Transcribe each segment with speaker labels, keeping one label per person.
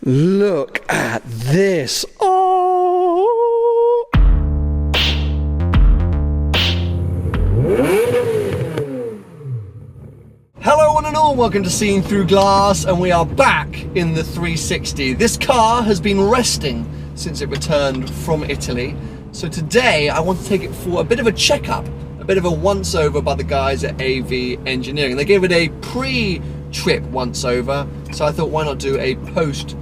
Speaker 1: Look at this. Oh! Hello one and all, welcome to Seeing Through Glass, and we are back in the 360. This car has been resting since it returned from Italy. So today I want to take it for a bit of a checkup, a bit of a once over by the guys at AV Engineering. They gave it a pre-trip once over, so I thought why not do a post-trip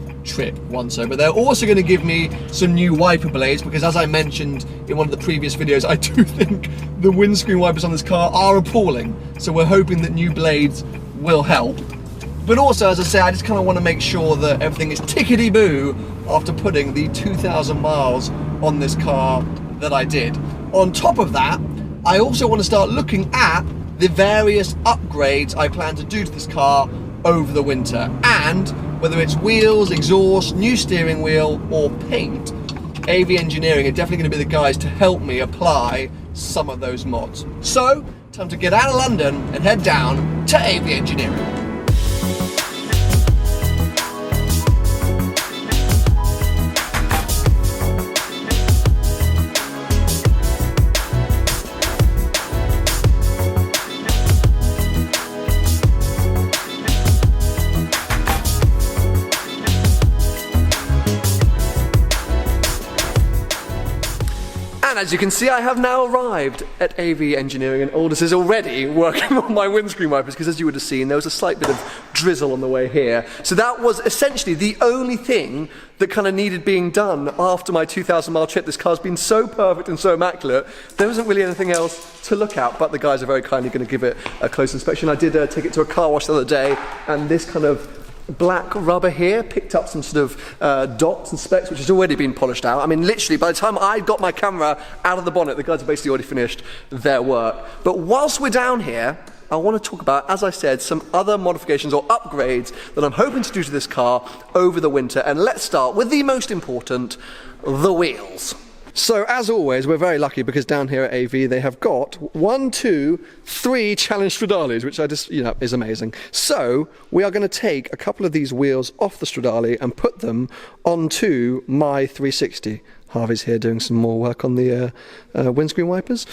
Speaker 1: once over. They're also going to give me some new wiper blades because, as I mentioned in one of the previous videos, I do think the windscreen wipers on this car are appalling. So we're hoping that new blades will help. But also, as I say, I just kind of want to make sure that everything is tickety-boo after putting the 2,000 miles on this car that I did. On top of that, I also want to start looking at the various upgrades I plan to do to this car over the winter, and whether it's wheels, exhaust, new steering wheel or paint, AV Engineering are definitely going to be the guys to help me apply some of those mods. So, time to get out of London and head down to AV Engineering. As you can see, I have now arrived at AV Engineering, and Aldous is already working on my windscreen wipers because, as you would have seen, there was a slight bit of drizzle on the way here. So that was essentially the only thing that kind of needed being done after my 2,000 mile trip. This car's been so perfect and so immaculate, there wasn't really anything else to look at, but the guys are very kindly going to give it a close inspection. I did take it to a car wash the other day, and this kind of black rubber here picked up some sort of dots and specks, which has already been polished out. I mean, literally, by the time I got my camera out of the bonnet, the guys have basically already finished their work. But whilst we're down here, I want to talk about, as I said, some other modifications or upgrades that I'm hoping to do to this car over the winter. And let's start with the most important, the wheels. So, as always, we're very lucky because down here at AV they have got 1, 2, 3 Challenge Stradales, which I just, is amazing. So, we are going to take a couple of these wheels off the Stradale and put them onto my 360. Harvey's here doing some more work on the windscreen wipers,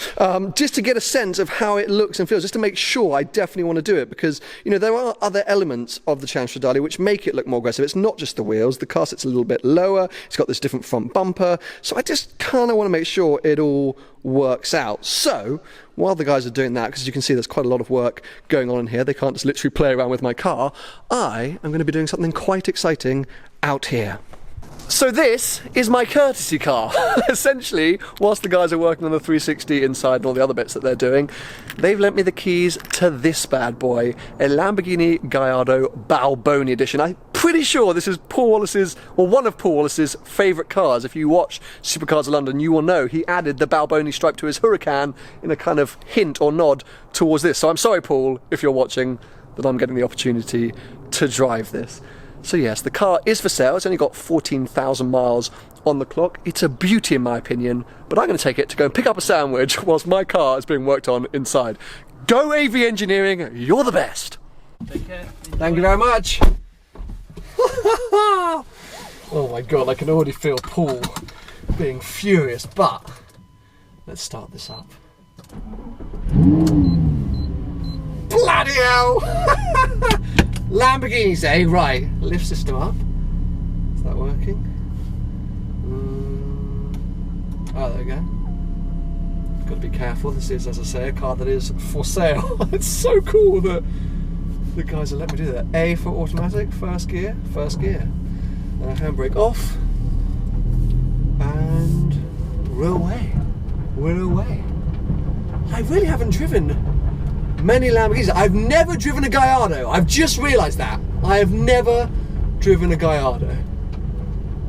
Speaker 1: just to get a sense of how it looks and feels, just to make sure I definitely want to do it, because there are other elements of the Challenge Stradale which make it look more aggressive. It's not just the wheels. The car sits a little bit lower, it's got this different front bumper, so I just kind of want to make sure it all works out. So while the guys are doing that, because you can see there's quite a lot of work going on in here, they can't just literally play around with my car, I am going to be doing something quite exciting out here. So this is my courtesy car. Essentially, whilst the guys are working on the 360 inside and all the other bits that they're doing, they've lent me the keys to this bad boy, a Lamborghini Guyardo Balboni edition. I'm pretty sure this is Paul Wallace's, or one of Paul Wallace's favourite cars. If you watch Supercars of London, you will know he added the Balboni stripe to his Huracan in a kind of hint or nod towards this. So I'm sorry, Paul, if you're watching, that I'm getting the opportunity to drive this. So yes, the car is for sale. It's only got 14,000 miles on the clock. It's a beauty in my opinion, but I'm going to take it to go and pick up a sandwich whilst my car is being worked on inside. Go AV Engineering, you're the best.
Speaker 2: Take care.
Speaker 1: Thank you very much. Oh my god, I can already feel Paul being furious, but let's start this up. Bloody hell! Lamborghinis, eh? Right, lift system up. Is that working? Oh, there we go. Got to be careful. This is, as I say, a car that is for sale. It's so cool that the guys have let me do that. A for automatic, first gear. Handbrake off. And we're away. We're away. I really haven't driven many Lamborghinis. I've never driven a Guyardo. I've just realised that. I have never driven a Guyardo.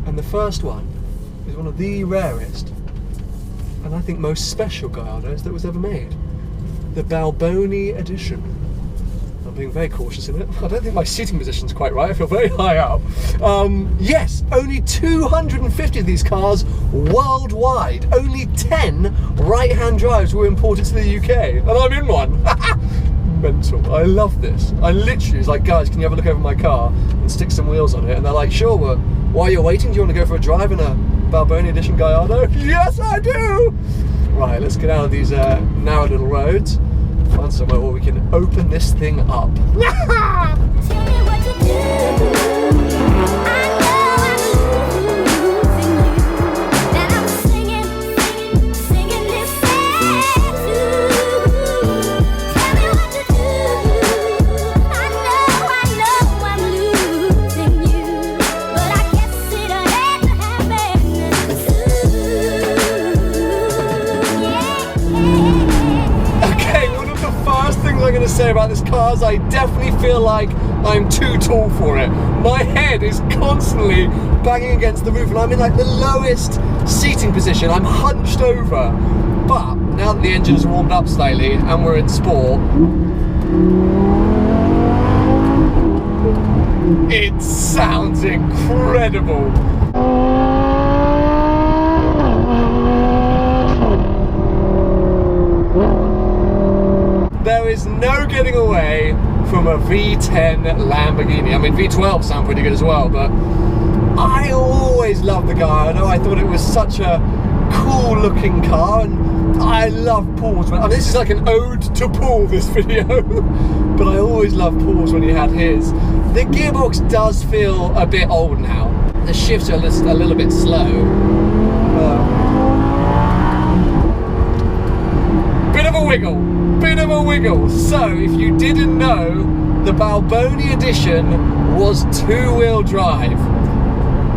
Speaker 1: And the first one is one of the rarest, and I think most special Guyardos that was ever made. The Balboni edition. I'm being very cautious in it. I don't think my seating position's quite right. I feel very high up. Yes, only 250 of these cars worldwide. Only 10 right-hand drives were imported to the UK, and I'm in one. mental. I love this. I literally was like, guys, can you have a look over my car and stick some wheels on it? And they're like, sure, well, while you're waiting, do you want to go for a drive in a Balboni Edition Guyardo? Yes, I do! Right, let's get out of these narrow little roads, find somewhere where we can open this thing up.
Speaker 2: Tell me what to do.
Speaker 1: I'm going to say about this car is I definitely feel like I'm too tall for it. My head is constantly banging against the roof and I'm in like the lowest seating position. I'm hunched over. But now that the engine's warmed up slightly and we're in sport, it sounds incredible. There is no getting away from a V10 Lamborghini. I mean, V12 sound pretty good as well, but I always loved the Guyardo. I thought it was such a cool looking car, and I love Paul's. I mean, this is like an ode to Paul, this video, but I always loved Paul's when he had his. The gearbox does feel a bit old now. The shifts are a little bit slow. Bit of a wiggle. So if you didn't know, the Balboni Edition was two-wheel drive.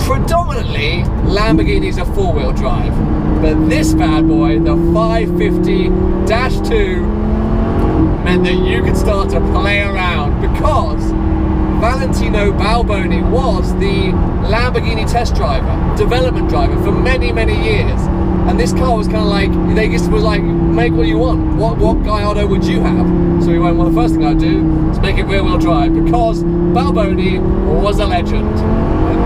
Speaker 1: Predominantly Lamborghinis are four-wheel drive, but this bad boy, the 550-2, meant that you could start to play around, because Valentino Balboni was the Lamborghini test driver, development driver for many, many years. And this car was kind of like, they just was like, make what you want. What Guyardo would you have? So he went, well, the first thing I'd do is make it rear-wheel drive, because Balboni was a legend. And,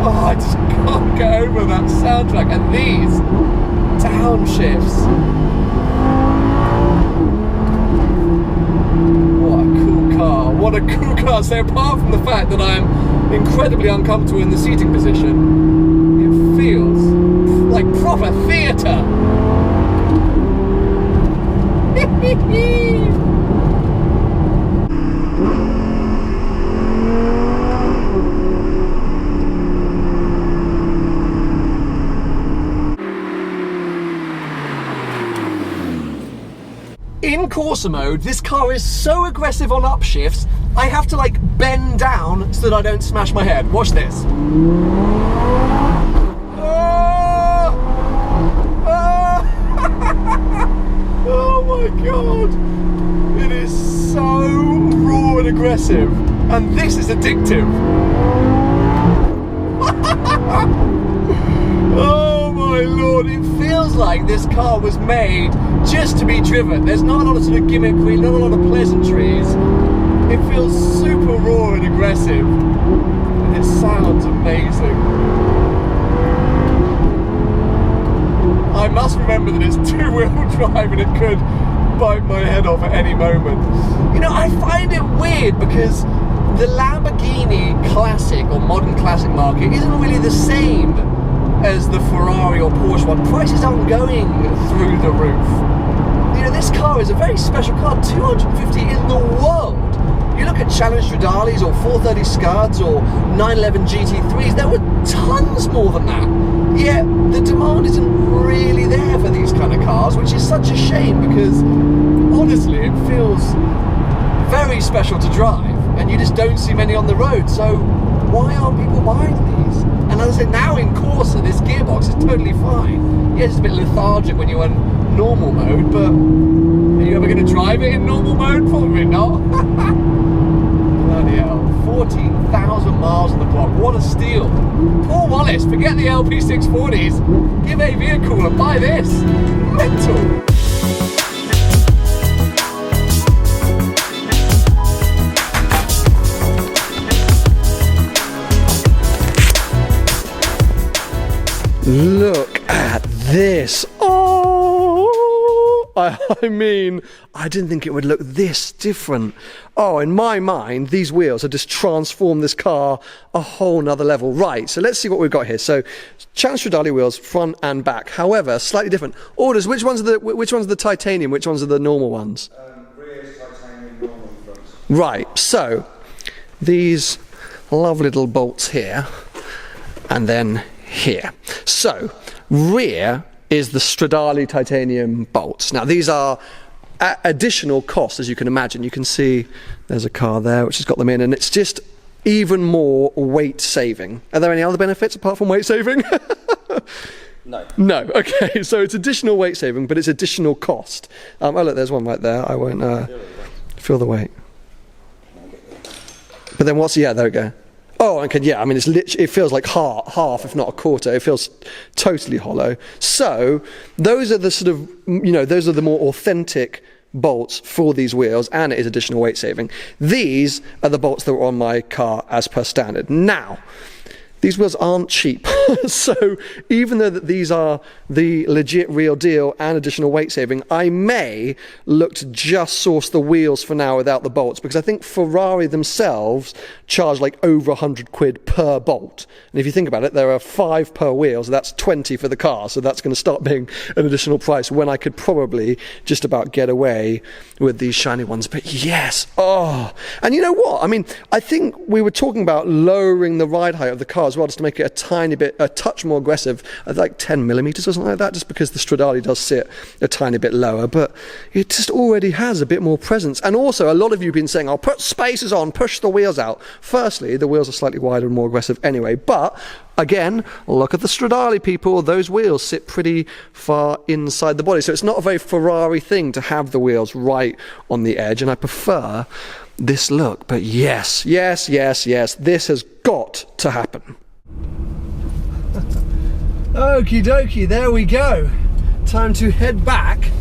Speaker 1: I just can't get over that soundtrack. And these downshifts. What a cool car. So apart from the fact that I'm incredibly uncomfortable in the seating position, it feels like proper theatre. In Corsa mode, this car is so aggressive on upshifts, I have to like bend down so that I don't smash my head. Watch this. Oh my god. It is so raw and aggressive. And this is addictive. Oh my lord, it feels like this car was made just to be driven. There's not a lot of sort of gimmickry, not a lot of pleasantries. It feels super raw and aggressive, and it sounds amazing. I must remember that it's two-wheel drive and it could bite my head off at any moment. You know, I find it weird because the Lamborghini classic or modern classic market isn't really the same as the Ferrari or Porsche one. Prices aren't going through the roof. You know, this car is a very special car, 250 in the world. You look at Challenge Stradales or 430 Scuds or 911 GT3s, there were tons more than that. Yet the demand isn't really there for these kind of cars, which is such a shame, because honestly it feels very special to drive and you just don't see many on the road. So why aren't people buying these? And as I said, now in Corsa this gearbox is totally fine. Yes, it's a bit lethargic when you're in normal mode, but are you ever going to drive it in normal mode? Probably not. Bloody hell, 14,000 miles on the clock, what a steal. Paul Wallace, forget the LP640s, give AV a call and buy this. Mental. Look at this. Oh! I mean, I didn't think it would look this different. Oh, in my mind, these wheels have just transformed this car a whole nother level. Right, so let's see what we've got here. So, Challenge Stradale wheels, front and back. However, slightly different. Orders, which ones are the titanium, which ones are the normal ones?
Speaker 3: Rear is titanium, normal front.
Speaker 1: Right, so, these lovely little bolts here, and then here. So, rear is the Stradale titanium bolts. Now, these are at additional cost, as you can imagine. You can see there's a car there which has got them in, and it's just even more weight saving. Are there any other benefits apart from weight saving?
Speaker 3: No.
Speaker 1: No. Okay, so it's additional weight saving, but it's additional cost. Oh, look, there's one right there. I won't feel the weight. But then what's, yeah, there we go. Oh, okay, yeah, I mean, it feels like half, if not a quarter. It feels totally hollow. So, those are the sort of, those are the more authentic bolts for these wheels, and it is additional weight saving. These are the bolts that were on my car as per standard. Now, these wheels aren't cheap. So even though that these are the legit real deal and additional weight saving, I may look to just source the wheels for now without the bolts, because I think Ferrari themselves charge like over 100 quid per bolt. And if you think about it, there are 5 per wheel, so that's 20 for the car. So that's going to start being an additional price when I could probably just about get away with these shiny ones. But yes, oh, and you know what? I mean, I think we were talking about lowering the ride height of the car as well, just to make it a touch more aggressive, like 10 millimeters or something like that, just because the Stradale does sit a tiny bit lower, but it just already has a bit more presence. And also, a lot of you have been saying, "Oh, put spacers on, push the wheels out." Firstly, the wheels are slightly wider and more aggressive anyway, but again, look at the Stradale, people. Those wheels sit pretty far inside the body, so it's not a very Ferrari thing to have the wheels right on the edge, and I prefer this look. But yes, this has got to happen. Okie dokie, there we go. Time to head back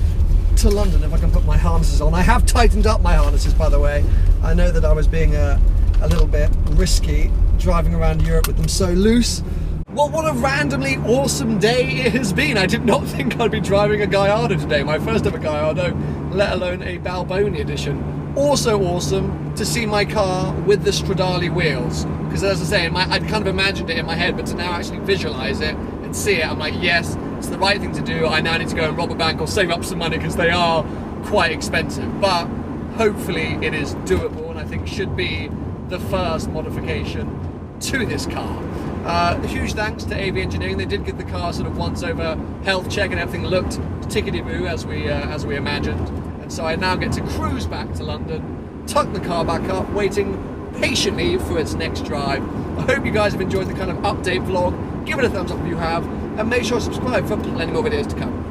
Speaker 1: to London, if I can put my harnesses on. I have tightened up my harnesses, by the way. I know that I was being a little bit risky driving around Europe with them so loose. Well, what a randomly awesome day it has been. I did not think I'd be driving a Guyardo today, my first ever Guyardo, let alone a Balboni edition. Also awesome to see my car with the Stradale wheels, because as I say, I'd kind of imagined it in my head, but to now actually visualize it and see it, I'm like, yes, it's the right thing to do. I now need to go and rob a bank or save up some money, because they are quite expensive, but hopefully it is doable, and I think should be the first modification to this car. Huge thanks to AV Engineering. They did give the car sort of once over health check, and everything looked tickety-boo as we imagined. And so I now get to cruise back to London, tuck the car back up, waiting patiently for its next drive. I hope you guys have enjoyed the kind of update vlog. Give it a thumbs up if you have, and make sure to subscribe for plenty more videos to come.